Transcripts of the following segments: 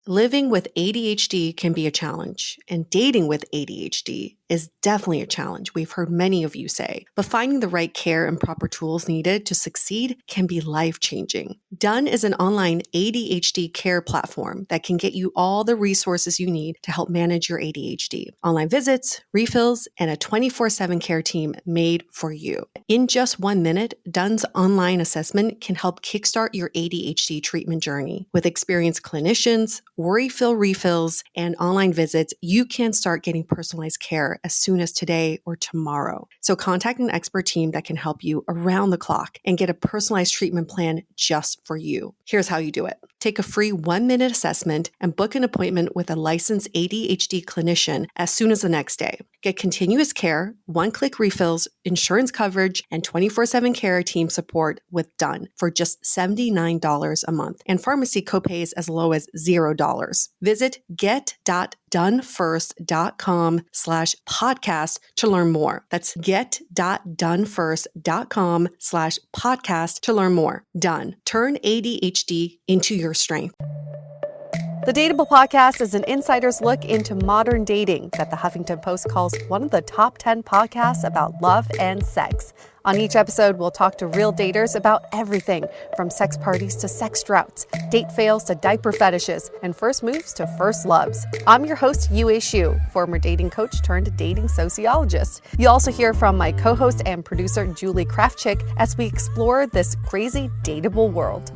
Living with ADHD can be a challenge, and dating with ADHD is definitely a challenge, we've heard many of you say. But finding the right care and proper tools needed to succeed can be life-changing. Done is an online ADHD care platform that can get you all the resources you need to help manage your ADHD. Online visits, refills, and a 24/7 care team made for you. In just 1 minute, Done's online assessment can help kickstart your ADHD treatment journey. With experienced clinicians, worry-fill refills, and online visits, you can start getting personalized care as soon as today or tomorrow. So contact an expert team that can help you around the clock and get a personalized treatment plan just for you. Here's how you do it. Take a free 1-minute assessment and book an appointment with a licensed ADHD clinician as soon as the next day. Get continuous care, one-click refills, insurance coverage, and 24/7 care team support with Done for just $79 a month, and pharmacy copays as low as $0. Visit get.donefirst.com/podcast to learn more. That's get.donefirst.com/podcast to learn more. Done. Turn ADHD into your strength. The Dateable podcast is an insider's look into modern dating that the Huffington Post calls one of the top 10 podcasts about love and sex. On each episode, we'll talk to real daters about everything from sex parties to sex droughts, date fails to diaper fetishes, and first moves to first loves. I'm your host, Yue Xu, former dating coach turned dating sociologist. You'll also hear from my co-host and producer, Julie Krafchick, as we explore this crazy dateable world.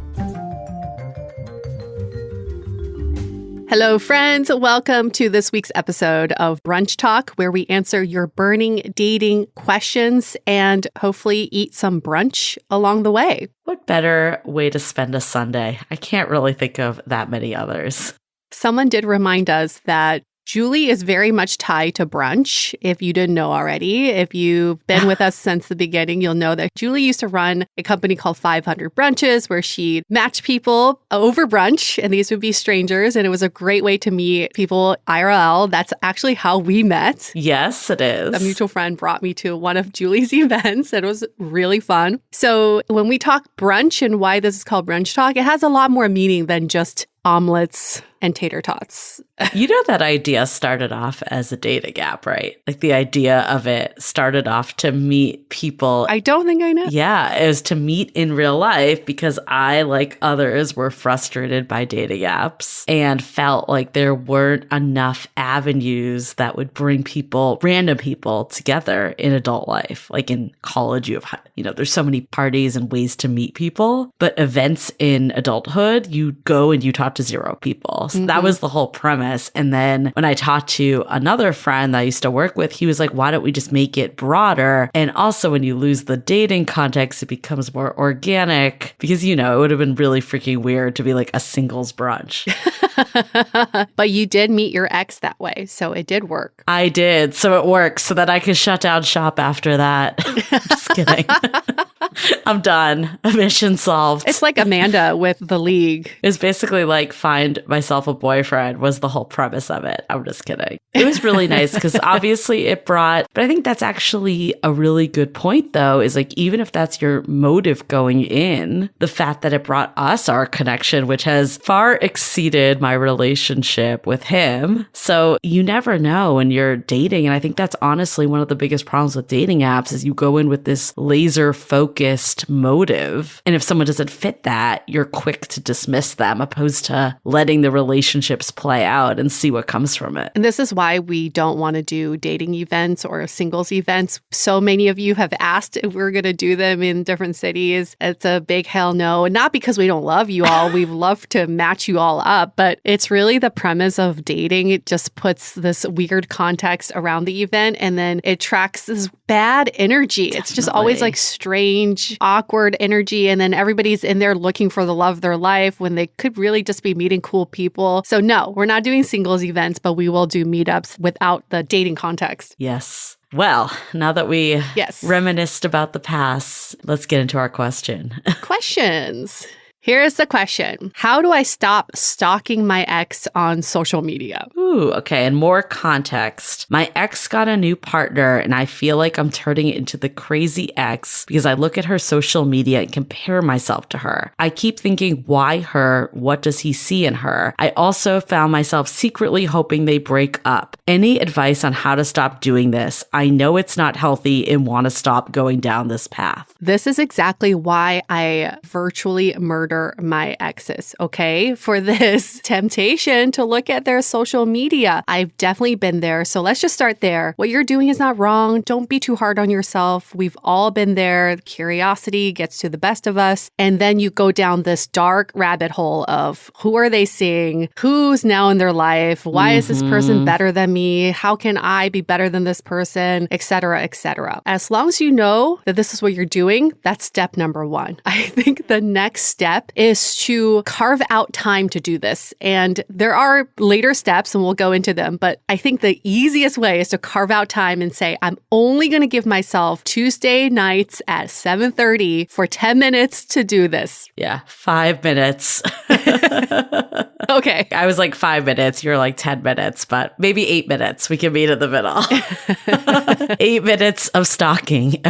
Hello, friends. Welcome to this week's episode of Brunch Talk, where we answer your burning dating questions and hopefully eat some brunch along the way. What better way to spend a Sunday? I can't really think of that many others. Someone did remind us that Julie is very much tied to brunch, if you didn't know already. If you've been with us since the beginning, you'll know that Julie used to run a company called 500 Brunches, where she'd match people over brunch, and these would be strangers, and it was a great way to meet people IRL. That's actually how we met. Yes, it is. A mutual friend brought me to one of Julie's events, and it was really fun. So when we talk brunch and why this is called Brunch Talk, it has a lot more meaning than just omelets and tater tots. You know, that idea started off as a dating app, right? Like the idea of it started off to meet people. I don't think I know. Yeah, it was to meet in real life because I, like others, were frustrated by dating apps and felt like there weren't enough avenues that would bring people, random people, together in adult life. Like in college, there's so many parties and ways to meet people, but events in adulthood, you go and you talk to zero people. So that was the whole premise. And then when I talked to another friend that I used to work with, he was like, why don't we just make it broader? And also when you lose the dating context, it becomes more organic because, it would have been really freaking weird to be like a singles brunch. But you did meet your ex that way, so it did work. I did. So it worked so that I could shut down shop after that. Just kidding. I'm done. Mission solved. It's like Amanda with The League. It's basically like find myself a boyfriend was the whole premise of it. I'm just kidding. It was really nice because obviously but I think that's actually a really good point though, is like, even if that's your motive going in, the fact that it brought us our connection, which has far exceeded my relationship with him. So you never know when you're dating. And I think that's honestly one of the biggest problems with dating apps is you go in with this laser focused motive. And if someone doesn't fit that, you're quick to dismiss them opposed to letting the relationships play out and see what comes from it. And this is why we don't want to do dating events or singles events. So many of you have asked if we're going to do them in different cities. It's a big hell no. Not because we don't love you all. We love to match you all up, but it's really the premise of dating. It just puts this weird context around the event, and then it tracks this bad energy. Definitely. It's just always like strange, awkward energy. And then everybody's in there looking for the love of their life when they could really just be meeting cool people. So no, we're not doing singles events, but we will do meetups without the dating context. Yes. Well, now that we reminisced about the past, let's get into our question. Questions. Here's the question. How do I stop stalking my ex on social media? Ooh, okay. And more context. My ex got a new partner and I feel like I'm turning it into the crazy ex because I look at her social media and compare myself to her. I keep thinking, why her? What does he see in her? I also found myself secretly hoping they break up. Any advice on how to stop doing this? I know it's not healthy and want to stop going down this path. This is exactly why I virtually murder my exes, okay? For this temptation to look at their social media. I've definitely been there. So let's just start there. What you're doing is not wrong. Don't be too hard on yourself. We've all been there. Curiosity gets to the best of us. And then you go down this dark rabbit hole of who are they seeing? Who's now in their life? Why is this person better than me? How can I be better than this person? Etc., etc. As long as you know that this is what you're doing, that's step number one. I think the next step is to carve out time to do this. And there are later steps and we'll go into them, but I think the easiest way is to carve out time and say, I'm only going to give myself Tuesday nights at 7:30 for 10 minutes to do this. Yeah, 5 minutes. Okay. I was like 5 minutes. You're like 10 minutes, but maybe 8 minutes. We can meet in the middle. 8 minutes of stalking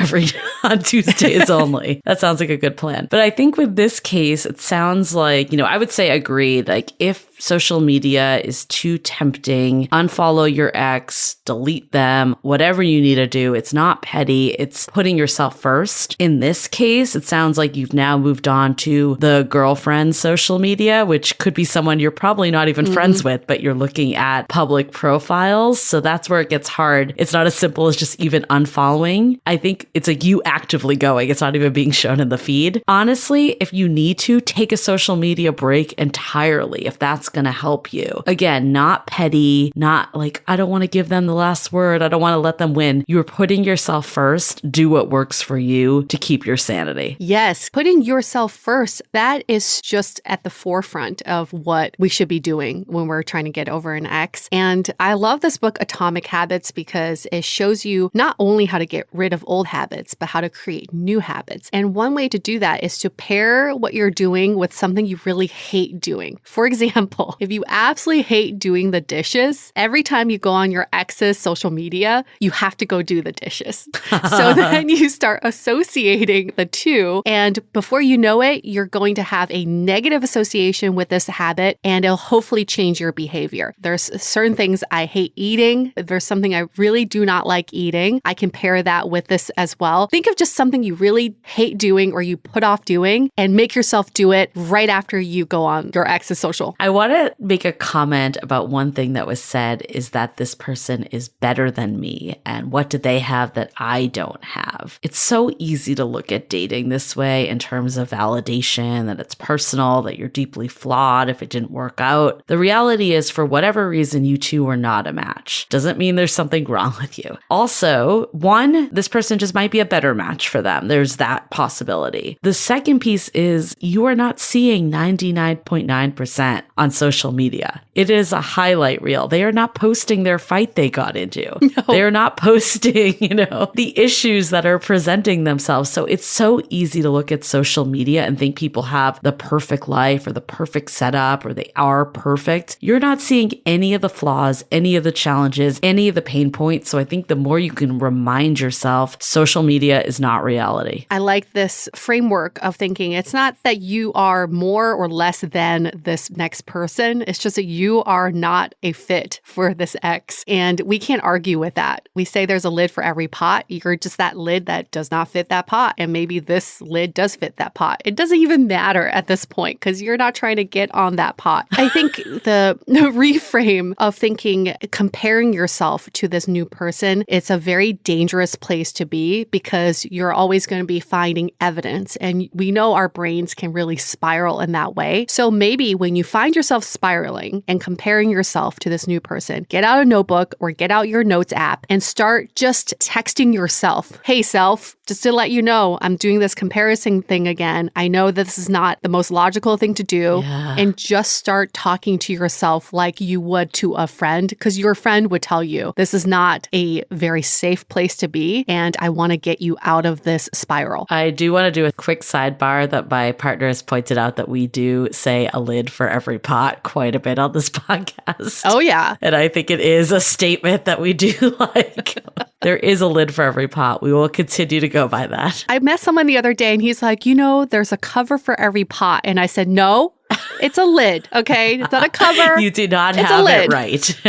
on Tuesdays only. That sounds like a good plan. But I think with this case, it sounds like, I would say agreed. Like if social media is too tempting, unfollow your ex, delete them, whatever you need to do. It's not petty. It's putting yourself first. In this case, it sounds like you've now moved on to the girlfriend social media, which could be someone you're probably not even friends with, but you're looking at public profiles. So that's where it gets hard. It's not as simple as just even unfollowing. I think it's like you actively going. It's not even being shown in the feed. Honestly, if you need to, take a social media break entirely, if that's going to help you. Again, not petty, not like, I don't want to give them the last word. I don't want to let them win. You're putting yourself first. Do what works for you to keep your sanity. Yes, putting yourself first, that is just at the forefront of what we should be doing when we're trying to get over an ex. And I love this book, Atomic Habits, because it shows you not only how to get rid of old habits, but how to create new habits. And one way to do that is to pair what you're doing with something you really hate doing. For example, if you absolutely hate doing the dishes, every time you go on your ex's social media, you have to go do the dishes. So then you start associating the two. And before you know it, you're going to have a negative association with this habit and it'll hopefully change your behavior. There's certain things I hate eating. If there's something I really do not like eating, I can pair that with this as well. Think of just something you really hate doing or you put off doing and make yourself do it right after you go on your ex's social. I want to make a comment about one thing that was said is that this person is better than me. And what do they have that I don't have? It's so easy to look at dating this way in terms of validation, that it's personal, that you're deeply flawed if it didn't work out. The reality is, for whatever reason, you two were not a match. Doesn't mean there's something wrong with you. Also, one, this person just might be a better match for them. There's that possibility. The second piece is you are not seeing 99.9% on social media. It is a highlight reel. They are not posting their fight they got into. No. They are not posting, the issues that are presenting themselves. So it's so easy to look at social media and think people have the perfect life or the perfect setup or they are perfect. You're not seeing any of the flaws, any of the challenges, any of the pain points. So I think the more you can remind yourself, social media is not reality. I like this framework of thinking it's not that you are more or less than this next person. It's just that you are not a fit for this ex. And we can't argue with that. We say there's a lid for every pot. You're just that lid that does not fit that pot. And maybe this lid does fit that pot. It doesn't even matter at this point because you're not trying to get on that pot. I think the reframe of thinking, comparing yourself to this new person, it's a very dangerous place to be because you're always going to be finding evidence. And we know our brains can really spiral in that way. So maybe when you find yourself yourself spiraling and comparing yourself to this new person, get out a notebook or get out your notes app and start just texting yourself. Hey, self, just to let you know, I'm doing this comparison thing again. I know this is not the most logical thing to do. Yeah. And just start talking to yourself like you would to a friend, because your friend would tell you this is not a very safe place to be. And I want to get you out of this spiral. I do want to do a quick sidebar that my partner has pointed out that we do say a lid for every pot quite a bit on this podcast. Oh, yeah. And I think it is a statement that we do like. There is a lid for every pot. We will continue to go by that. I met someone the other day and he's like, there's a cover for every pot. And I said, no, it's a lid. Okay. It's not a cover. You do not it's have it right.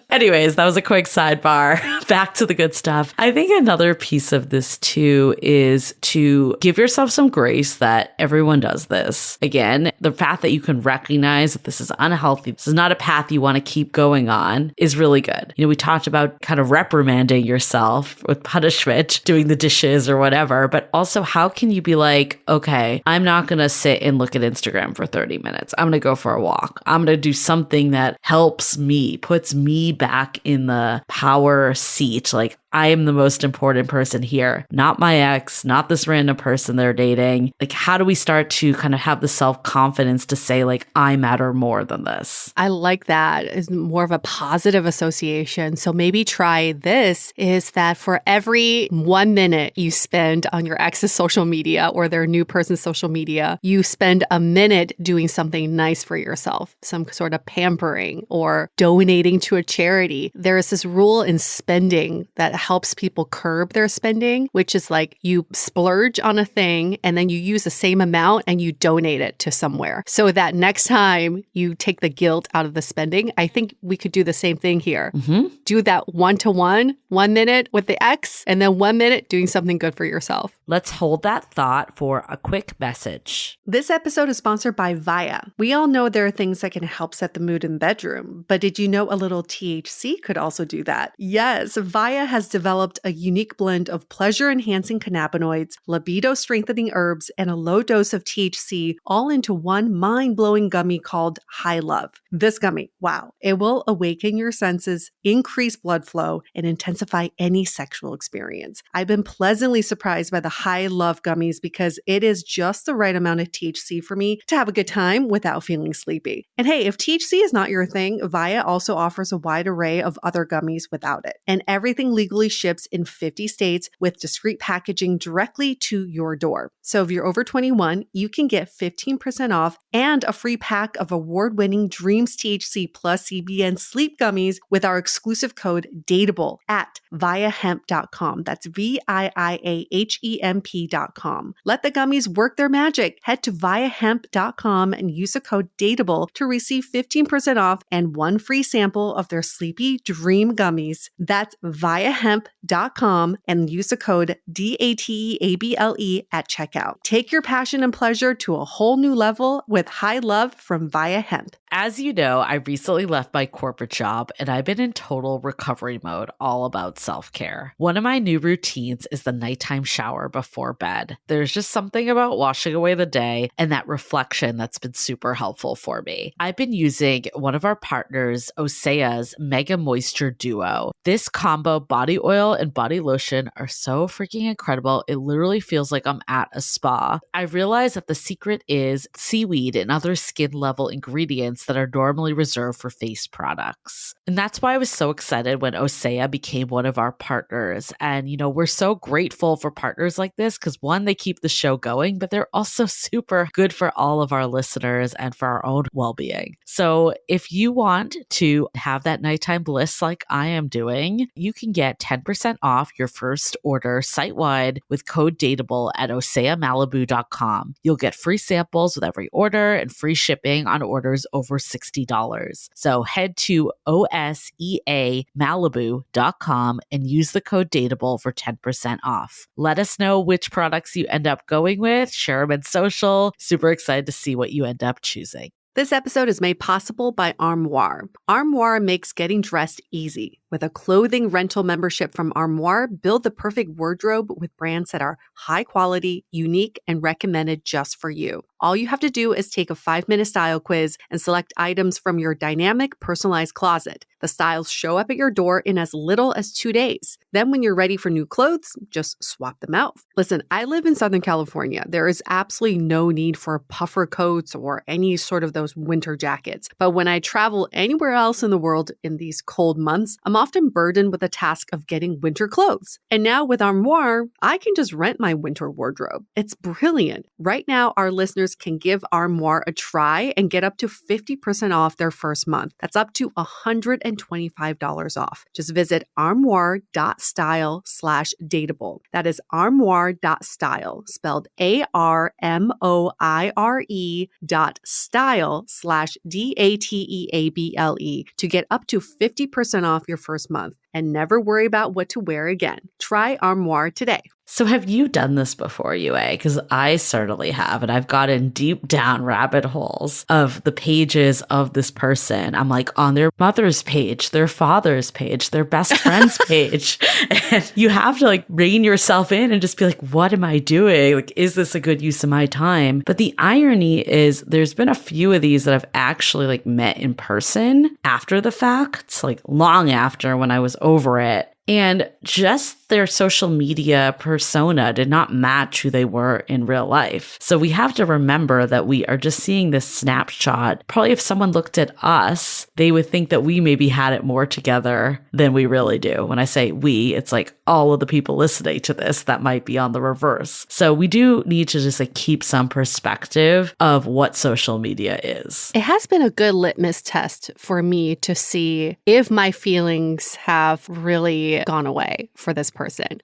Anyways, that was a quick sidebar. Back to the good stuff. I think another piece of this too is to give yourself some grace that everyone does this. Again, the fact that you can recognize that this is unhealthy, this is not a path you want to keep going on, is really good. We talked about kind of reprimanding yourself with punishment, doing the dishes or whatever, but also how can you be like, okay, I'm not going to sit and look at Instagram for 30 minutes. I'm going to go for a walk. I'm going to do something that helps me, puts me back in the power seat. Like, I am the most important person here, not my ex, not this random person they're dating. Like, how do we start to kind of have the self-confidence to say, like, I matter more than this? I like that. It's more of a positive association. So maybe try this, is that for every 1 minute you spend on your ex's social media or their new person's social media, you spend a minute doing something nice for yourself, some sort of pampering or donating to a charity. There is this rule in spending that helps people curb their spending, which is like you splurge on a thing and then you use the same amount and you donate it to somewhere. So that next time you take the guilt out of the spending. I think we could do the same thing here. Mm-hmm. Do that 1-to-1, 1 minute with the ex, and then 1 minute doing something good for yourself. Let's hold that thought for a quick message. This episode is sponsored by Via. We all know there are things that can help set the mood in the bedroom, but did you know a little THC could also do that? Yes, Via has developed a unique blend of pleasure-enhancing cannabinoids, libido-strengthening herbs, and a low dose of THC all into one mind-blowing gummy called High Love. This gummy, wow, it will awaken your senses, increase blood flow, and intensify any sexual experience. I've been pleasantly surprised by the High Love gummies because it is just the right amount of THC for me to have a good time without feeling sleepy. And hey, if THC is not your thing, Via also offers a wide array of other gummies without it. And everything legally ships in 50 states with discreet packaging directly to your door. So if you're over 21, you can get 15% off and a free pack of award-winning Dreams THC plus CBN sleep gummies with our exclusive code DATEABLE at viahemp.com. That's VIIAHEMP.com. Let the gummies work their magic. Head to viahemp.com and use the code DATEABLE to receive 15% off and one free sample of their Sleepy Dream gummies. That's viahemp.com and use the code DATEABLE at checkout. Take your passion and pleasure to a whole new level with High Love from Via Hemp. As you know, I recently left my corporate job and I've been in total recovery mode, all about self-care. One of my new routines is the nighttime shower before bed. There's just something about washing away the day and that reflection that's been super helpful for me. I've been using one of our partners, Osea's Mega Moisture Duo. This combo body oil and body lotion are so freaking incredible. It literally feels like I'm at a spa. I realized that the secret is seaweed and other skin level ingredients that are normally reserved for face products. And that's why I was so excited when Osea became one of our partners. And, we're so grateful for partners like this because one, they keep the show going, but they're also super good for all of our listeners and for our own well-being. So if you want to have that nighttime bliss like I am doing, you can get 10% off your first order site-wide with code DATEABLE at oseamalibu.com. You'll get free samples with every order and free shipping on orders over $60. So head to oseamalibu.com and use the code DATEABLE for 10% off. Let us know which products you end up going with. Share them in social. Super excited to see what you end up choosing. This episode is made possible by Armoire. Armoire makes getting dressed easy. With a clothing rental membership from Armoire, build the perfect wardrobe with brands that are high quality, unique, and recommended just for you. All you have to do is take a 5-minute style quiz and select items from your dynamic, personalized closet. The styles show up at your door in as little as 2 days. Then when you're ready for new clothes, just swap them out. Listen, I live in Southern California. There is absolutely no need for puffer coats or any sort of those winter jackets. But when I travel anywhere else in the world in these cold months, I'm often burdened with the task of getting winter clothes. And now with Armoire, I can just rent my winter wardrobe. It's brilliant. Right now, our listeners can give Armoire a try and get up to 50% off their first month. That's up to $125 off. Just visit armoire.style/dateable. That is armoire.style, spelled ARMOIRE.style/DATEABLE to get up to 50% off your first month and never worry about what to wear again. Try Armoire today. So have you done this before, Yue? Because I certainly have, and I've gotten deep down rabbit holes of the pages of this person. I'm like on their mother's page, their father's page, their best friend's page. And you have to like rein yourself in and just be like, what am I doing? Like, is this a good use of my time? But the irony is there's been a few of these that I've actually like met in person after the fact, like long after when I was over it. And just their social media persona did not match who they were in real life. So we have to remember that we are just seeing this snapshot. Probably if someone looked at us, they would think that we maybe had it more together than we really do. When I say we, it's like all of the people listening to this that might be on the reverse. So we do need to just like keep some perspective of what social media is. It has been a good litmus test for me to see if my feelings have really gone away for this person.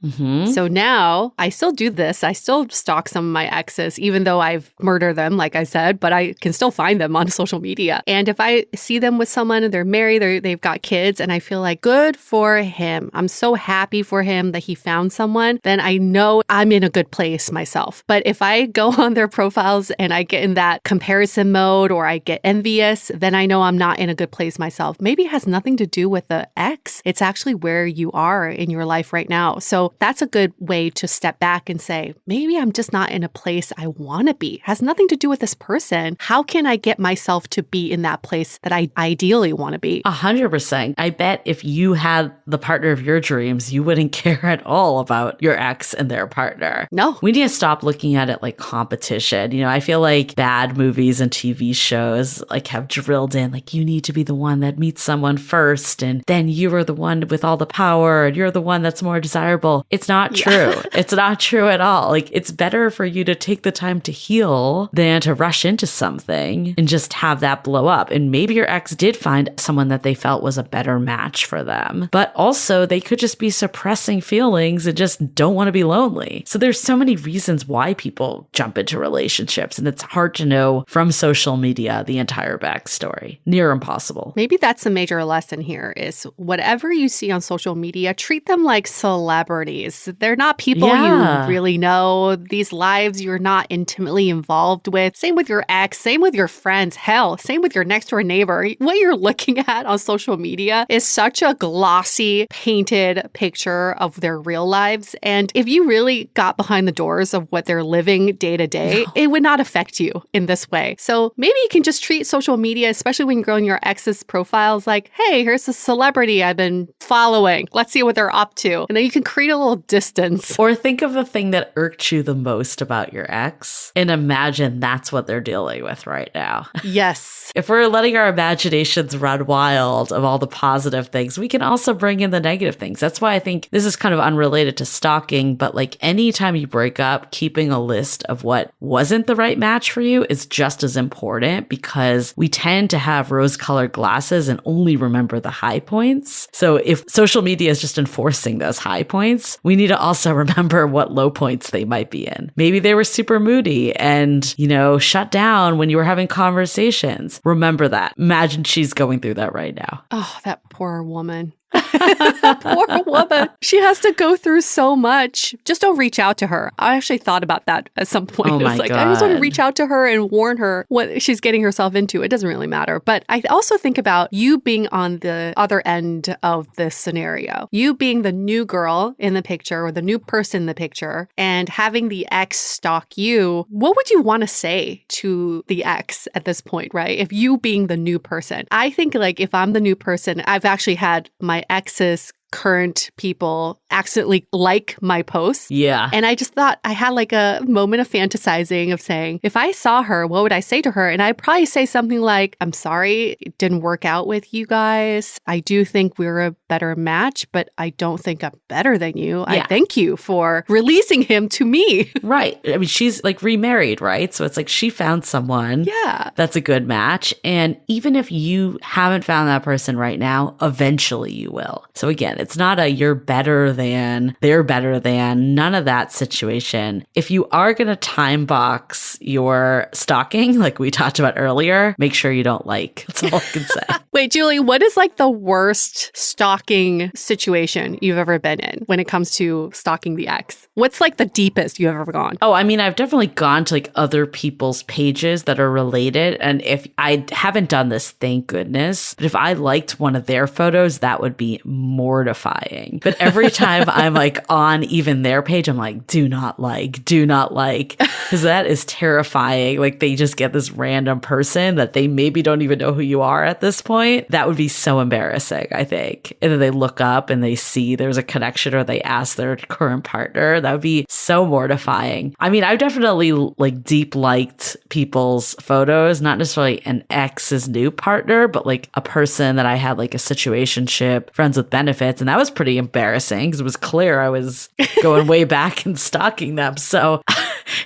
So now I still do this. I still stalk some of my exes, even though I've murdered them, like I said, but I can still find them on social media. And if I see them with someone and they're married, they've got kids, and I feel like good for him, I'm so happy for him that he found someone, then I know I'm in a good place myself. But if I go on their profiles and I get in that comparison mode or I get envious, then I know I'm not in a good place myself. Maybe it has nothing to do with the ex. It's actually where you are in your life right now. So that's a good way to step back and say, maybe I'm just not in a place I want to be. It has nothing to do with this person. How can I get myself to be in that place that I ideally want to be? 100%. I bet if you had the partner of your dreams, you wouldn't care at all about your ex and their partner. No. We need to stop looking at it like competition. You know, I feel like bad movies and TV shows like have drilled in like you need to be the one that meets someone first and then you are the one with all the power and you're the one that's more desirable. It's not true. It's not true at all. Like it's better for you to take the time to heal than to rush into something and just have that blow up. And maybe your ex did find someone that they felt was a better match for them, but also they could just be suppressing feelings and just don't want to be lonely. So there's so many reasons why people jump into relationships, and it's hard to know from social media the entire backstory. Near impossible. Maybe that's a major lesson here is whatever you see on social media, treat them like celebrities. They're not people you really know. These lives you're not intimately involved with. Same with your ex, same with your friends. Hell, same with your next door neighbor. What you're looking at on social media is such a glossy, painted picture of their real lives. And if you really got behind the doors of what they're living day to day, it would not affect you in this way. So maybe you can just treat social media, especially when you're growing your ex's profiles, like, hey, here's a celebrity I've been following. Let's see what they're up to. And then you can create a little distance. Or think of the thing that irked you the most about your ex and imagine that's what they're dealing with right now. Yes. If we're letting our imaginations run wild of all the positive things, we can also bring in the negative things. That's why I think this is kind of unrelated to stalking, but like anytime you break up, keeping a list of what wasn't the right match for you is just as important because we tend to have rose-colored glasses and only remember the high points. So if social media is just enforcing those high points, we need to also remember what low points they might be in. Maybe they were super moody and, shut down when you were having conversations. Remember that. Imagine she's going through that right now. Oh, that poor woman. Poor woman. She has to go through so much. Just don't reach out to her. I actually thought about that at some point. Oh my It's like, I just want to God. reach out to her and warn her what she's getting herself into. It doesn't really matter. But I also think about you being on the other end of this scenario. You being the new girl in the picture or the new person in the picture and having the ex stalk you. What would you want to say to the ex at this point, right? If you being the new person. I think like if I'm the new person, I've actually had my ex's current people accidentally like my posts. Yeah. And I just thought I had like a moment of fantasizing of saying, if I saw her, what would I say to her? And I'd probably say something like, I'm sorry, it didn't work out with you guys. I do think we're a better match, but I don't think I'm better than you. Yeah. I thank you for releasing him to me. Right. I mean, she's like remarried, right? So it's like she found someone Yeah. that's a good match. And even if you haven't found that person right now, eventually you will. So again, it's not a you're better than, they're better than, none of that situation. If you are going to time box your stalking, like we talked about earlier, make sure you don't like. That's all I can say. Wait, Julie, what is like the worst stalking situation you've ever been in when it comes to stalking the ex? What's like the deepest you've ever gone? Oh, I mean, I've definitely gone to like other people's pages that are related. And if I haven't done this, thank goodness, but if I liked one of their photos, that would be mortifying. But every time I'm like on even their page, I'm like, do not like, because that is terrifying. Like they just get this random person that they maybe don't even know who you are at this point. That would be so embarrassing, I think. And then they look up and they see there's a connection or they ask their current partner. That would be so mortifying. I mean, I've definitely like deep liked people's photos, not necessarily an ex's new partner, but like a person that I had like a situationship, friends with benefits. And that was pretty embarrassing because it was clear I was going way back and stalking them. So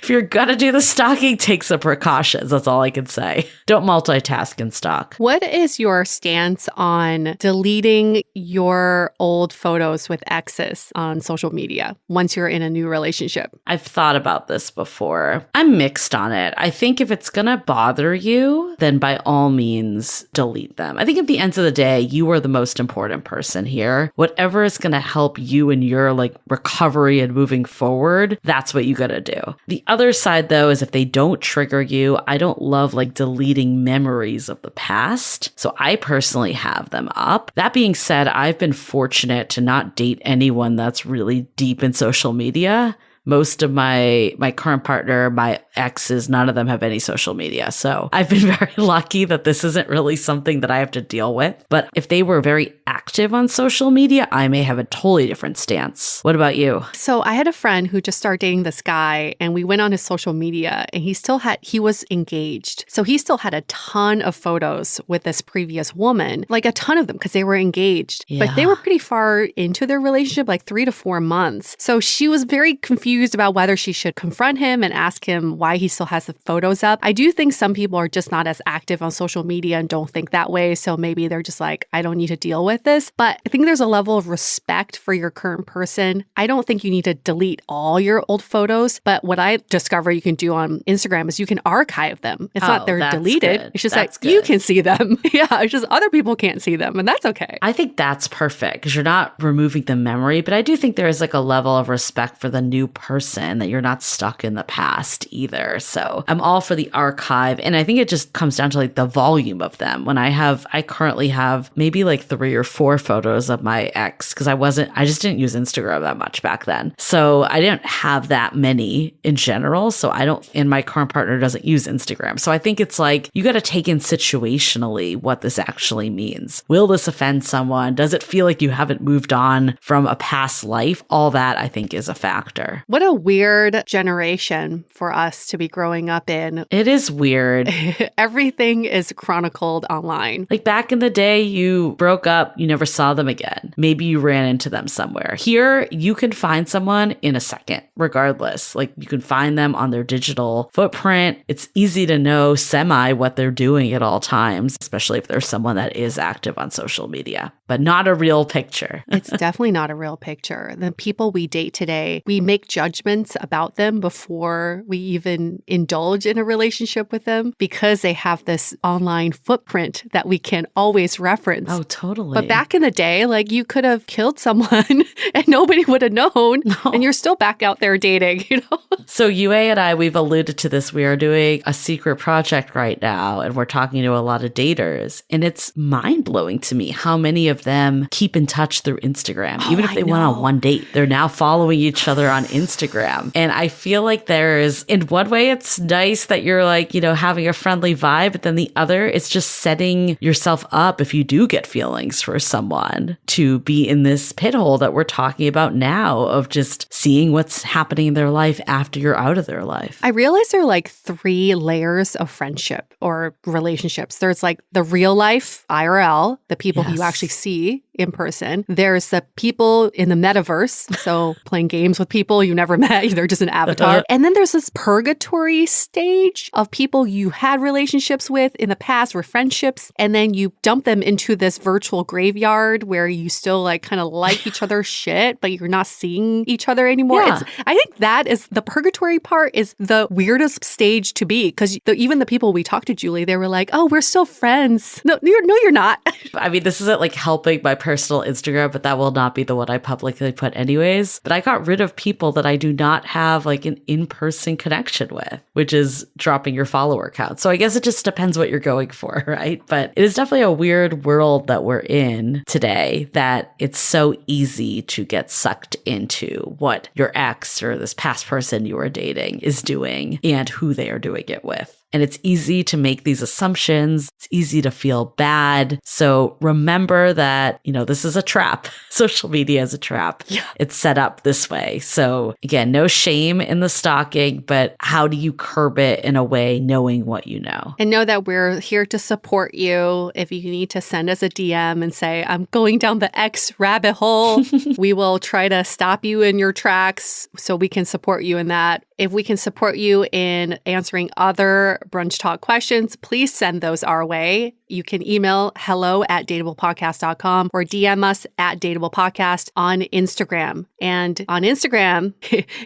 if you're gonna do the stalking, take some precautions. That's all I can say. Don't multitask and stalk. What is your stance on deleting your old photos with exes on social media once you're in a new relationship? I've thought about this before. I'm mixed on it. I think if it's gonna bother you, then by all means, delete them. I think at the end of the day, you are the most important person here. Whatever is gonna help you in your like recovery and moving forward, that's what you gotta do. The other side though is if they don't trigger you, I don't love like deleting memories of the past. So I personally have them up. That being said, I've been fortunate to not date anyone that's really deep in social media. Most of my current partner, my exes, none of them have any social media. So I've been very lucky that this isn't really something that I have to deal with. But if they were very active on social media, I may have a totally different stance. What about you? So I had a friend who just started dating this guy and we went on his social media and he was engaged. So he still had a ton of photos with this previous woman, like a ton of them because they were engaged. But they were pretty far into their relationship, like 3 to 4 months. So she was very confused about whether she should confront him and ask him why he still has the photos up. I do think some people are just not as active on social media and don't think that way. So maybe they're just like, I don't need to deal with this. But I think there's a level of respect for your current person. I don't think you need to delete all your old photos. But what I discovered you can do on Instagram is you can archive them. It's not they're that's deleted. good. It's just That's like you good. can see them. Yeah, it's just other people can't see them. And that's okay. I think that's perfect because you're not removing the memory, but I do think there is like a level of respect for the new person that you're not stuck in the past either. So I'm all for the archive. And I think it just comes down to like the volume of them. When I currently have maybe like 3 or 4 photos of my ex because I just didn't use Instagram that much back then. So I didn't have that many in general. So and my current partner doesn't use Instagram. So I think it's like, you got to take in situationally what this actually means. Will this offend someone? Does it feel like you haven't moved on from a past life? All that I think is a factor. What a weird generation for us to be growing up in. It is weird. Everything is chronicled online. Like back in the day, you broke up, you never saw them again. Maybe you ran into them somewhere. Here, you can find someone in a second, regardless. Like you can find them on their digital footprint. It's easy to know what they're doing at all times, especially if there's someone that is active on social media, but not a real picture. It's definitely not a real picture. The people we date today, we make judgments about them before we even indulge in a relationship with them because they have this online footprint that we can always reference. Oh, totally. But back in the day, like you could have killed someone and nobody would have known, and you're still back out there dating, you know? So Yue and I, we've alluded to this. We are doing a secret project right now, and we're talking to a lot of daters. And it's mind-blowing to me how many of them keep in touch through Instagram. Even if they went on one date, they're now following each other on Instagram. And I feel like there's, in one way, it's nice that you're like, you know, having a friendly vibe. But then the other, it's just setting yourself up if you do get feelings for someone to be in this pit hole that we're talking about now of just seeing what's happening in their life after you're out of their life. I realize there are like 3 layers of friendship or relationships. There's like the real life, IRL, the people who you actually see in person. There's the people in the metaverse, so playing games with people you never met, they're just an avatar. And then there's this purgatory stage of people you had relationships with in the past or friendships, and then you dump them into this virtual graveyard where you still like kind of like each other's shit, but you're not seeing each other anymore. Yeah. I think that is the purgatory part is the weirdest stage to be because even the people we talked to, Julie, they were like, oh, we're still friends. No, you're not. I mean, this isn't like helping my personal Instagram, but that will not be the one I publicly put anyways. But I got rid of people that I do not have like an in-person connection with, which is dropping your follower count. So I guess it just depends what you're going for, right? But it is definitely a weird world that we're in today that it's so easy to get sucked into what your ex or this past person you are dating is doing and who they are doing it with. And it's easy to make these assumptions. It's easy to feel bad. So remember that, you know, this is a trap. Social media is a trap. Yeah. It's set up this way. So again, no shame in the stalking, but how do you curb it in a way knowing what you know? And know that we're here to support you. If you need to send us a DM and say, I'm going down the X rabbit hole, we will try to stop you in your tracks so we can support you in that. If we can support you in answering other Brunch Talk questions, please send those our way. You can email hello@dateablepodcast.com or DM us at dateablepodcast on Instagram. And on Instagram,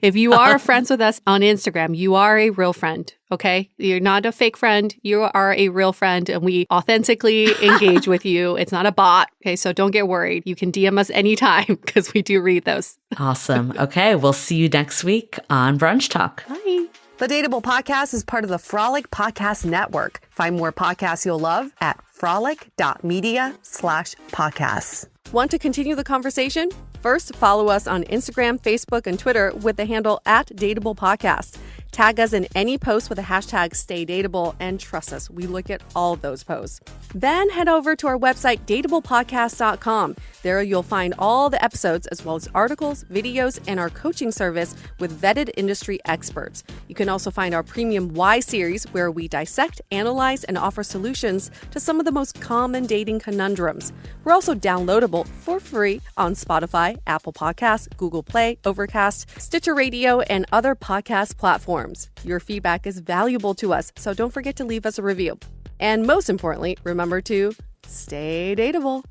if you are friends with us on Instagram, you are a real friend. Okay? You're not a fake friend. You are a real friend, and we authentically engage with you. It's not a bot. Okay? So don't get worried. You can DM us anytime because we do read those. Awesome. Okay. We'll see you next week on Brunch Talk. Bye. The Dateable Podcast is part of the Frolic Podcast Network. Find more podcasts you'll love at frolic.media/podcasts. Want to continue the conversation? First, follow us on Instagram, Facebook, and Twitter with the handle @DateablePodcast. Tag us in any post with the hashtag StayDateable, and trust us, we look at all of those posts. Then head over to our website, dateablepodcast.com. There you'll find all the episodes as well as articles, videos, and our coaching service with vetted industry experts. You can also find our premium Why series where we dissect, analyze, and offer solutions to some of the most common dating conundrums. We're also downloadable for free on Spotify, Apple Podcasts, Google Play, Overcast, Stitcher Radio, and other podcast platforms. Your feedback is valuable to us, so don't forget to leave us a review. And most importantly, remember to stay dateable.